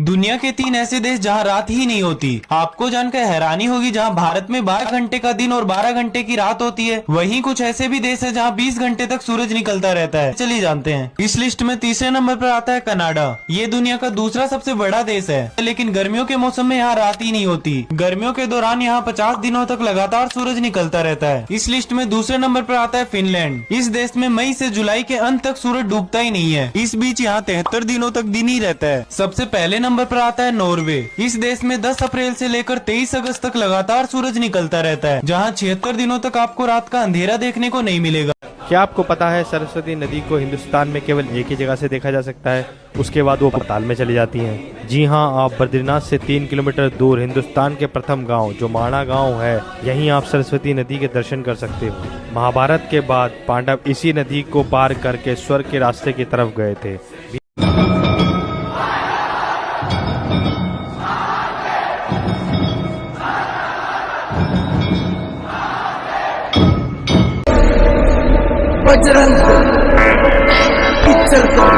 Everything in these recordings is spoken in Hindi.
दुनिया के 3 ऐसे देश जहां रात ही नहीं होती। आपको जानकर हैरानी होगी जहां भारत में 12 घंटे का दिन और 12 घंटे की रात होती है। वहीं कुछ ऐसे भी देश है जहां 20 घंटे तक सूरज निकलता रहता है। चलिए जानते हैं। इस लिस्ट में तीसरे नंबर पर आता है कनाडा। ये दुनिया का दूसरा सबसे बड़ा देश है, लेकिन गर्मियों के मौसम में यहाँ रात ही नहीं होती। गर्मियों के दौरान यहाँ 50 दिनों तक लगातार सूरज निकलता रहता है। इस लिस्ट में दूसरे नंबर पर आता है फिनलैंड। इस देश में मई से जुलाई के अंत तक सूरज डूबता ही नहीं है। इस बीच यहाँ 73 दिनों तक दिन ही रहता है। सबसे पहले नंबर पर आता है नॉर्वे। इस देश में 10 अप्रैल से लेकर 23 अगस्त तक लगातार सूरज निकलता रहता है, जहां 76 दिनों तक आपको रात का अंधेरा देखने को नहीं मिलेगा। क्या आपको पता है सरस्वती नदी को हिंदुस्तान में केवल एक ही जगह से देखा जा सकता है, उसके बाद वो पाताल में चली जाती हैं। जी हाँ, आप बद्रीनाथ से 3 किलोमीटर दूर हिंदुस्तान के प्रथम गांव जो माणा गांव है, यहीं आप सरस्वती नदी के दर्शन कर सकते हो। महाभारत के बाद पांडव इसी नदी को पार करके स्वर्ग के रास्ते की तरफ गए थे। बजरंग पिक्चर को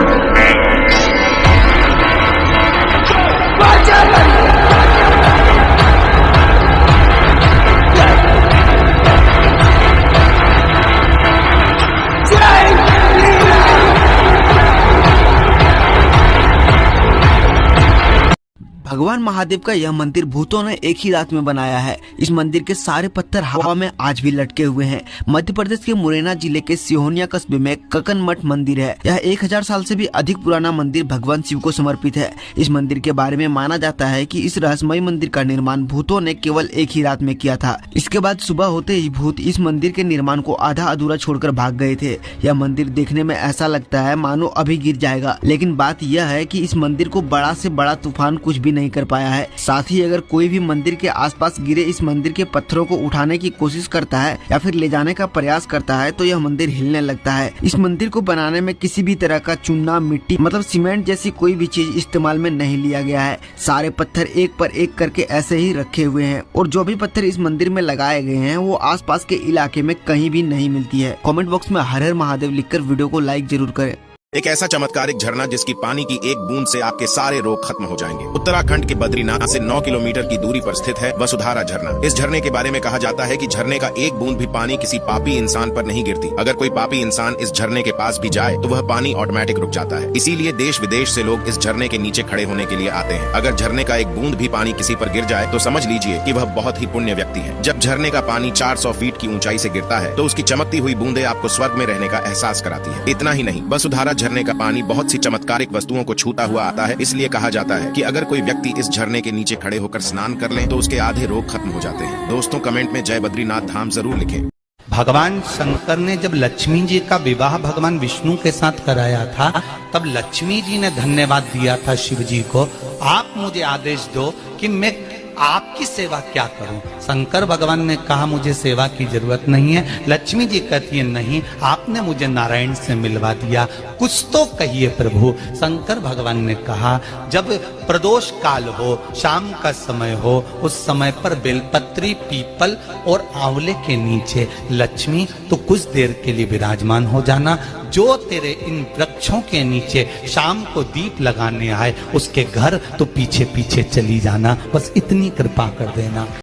भगवान महादेव का यह मंदिर भूतों ने एक ही रात में बनाया है। इस मंदिर के सारे पत्थर हवा में आज भी लटके हुए हैं। मध्य प्रदेश के मुरैना जिले के सिहोनिया कस्बे में ककन मठ मंदिर है। यह 1000 साल से भी अधिक पुराना मंदिर भगवान शिव को समर्पित है। इस मंदिर के बारे में माना जाता है कि इस रहस्यमय मंदिर का निर्माण भूतों ने केवल एक ही रात में किया था। इसके बाद सुबह होते ही भूत इस मंदिर के निर्माण को आधा अधूरा छोड़कर भाग गए थे। यह मंदिर देखने में ऐसा लगता है मानो अभी गिर जाएगा, लेकिन बात यह है कि इस मंदिर को बड़ा से बड़ा तूफान कुछ भी नहीं कर पाया है। साथ ही अगर कोई भी मंदिर के आसपास गिरे इस मंदिर के पत्थरों को उठाने की कोशिश करता है या फिर ले जाने का प्रयास करता है तो यह मंदिर हिलने लगता है। इस मंदिर को बनाने में किसी भी तरह का चूना, मिट्टी मतलब सीमेंट जैसी कोई भी चीज इस्तेमाल में नहीं लिया गया है। सारे पत्थर एक पर एक करके ऐसे ही रखे हुए हैं और जो भी पत्थर इस मंदिर में लगाए गए हैं वो आसपास के इलाके में कहीं भी नहीं मिलती है। कमेंट बॉक्स में हर हर महादेव लिखकर वीडियो को लाइक जरूर करें। एक ऐसा चमत्कारिक झरना जिसकी पानी की एक बूंद से आपके सारे रोग खत्म हो जाएंगे। उत्तराखंड के बद्रीनाथ से 9 किलोमीटर की दूरी पर स्थित है वसुधारा झरना। इस झरने के बारे में कहा जाता है कि झरने का एक बूंद भी पानी किसी पापी इंसान पर नहीं गिरती। अगर कोई पापी इंसान इस झरने के पास भी जाए तो वह पानी ऑटोमेटिक रुक जाता है। इसीलिए देश विदेश से लोग इस झरने के नीचे खड़े होने के लिए आते हैं। अगर झरने का एक बूंद भी पानी किसी पर गिर जाए तो समझ लीजिए कि वह बहुत ही पुण्य व्यक्ति है। जब झरने का पानी 400 फीट की ऊंचाई से गिरता है तो उसकी चमकती हुई बूंदें आपको स्वर्ग में रहने का एहसास कराती है। इतना ही नहीं, वसुधारा झरने का पानी बहुत सी चमत्कारिक वस्तुओं को छूता हुआ आता है। इसलिए कहा जाता है कि अगर कोई व्यक्ति इस झरने के नीचे खड़े होकर स्नान कर ले तो उसके आधे रोग खत्म हो जाते हैं। दोस्तों, कमेंट में जय बद्रीनाथ धाम जरूर लिखें। भगवान शंकर ने जब लक्ष्मी जी का विवाह भगवान विष्णु के साथ कराया था, तब लक्ष्मी जी ने धन्यवाद दिया था शिव जी को, आप मुझे आदेश दो कि मैं आपकी सेवा क्या करूं। शंकर भगवान ने कहा मुझे सेवा की जरूरत नहीं है। लक्ष्मी जी कहती है नहीं, आपने मुझे नारायण से मिलवा दिया, कुछ तो कहिए प्रभु। शंकर भगवान ने कहा जब प्रदोष काल हो, शाम का समय हो, उस समय पर बेलपत्री, पीपल और आंवले के नीचे लक्ष्मी तो कुछ देर के लिए विराजमान हो जाना। जो तेरे इन वृक्षों के नीचे शाम को दीप लगाने आए उसके घर तो पीछे पीछे चली जाना। बस इतनी कृपा कर देना।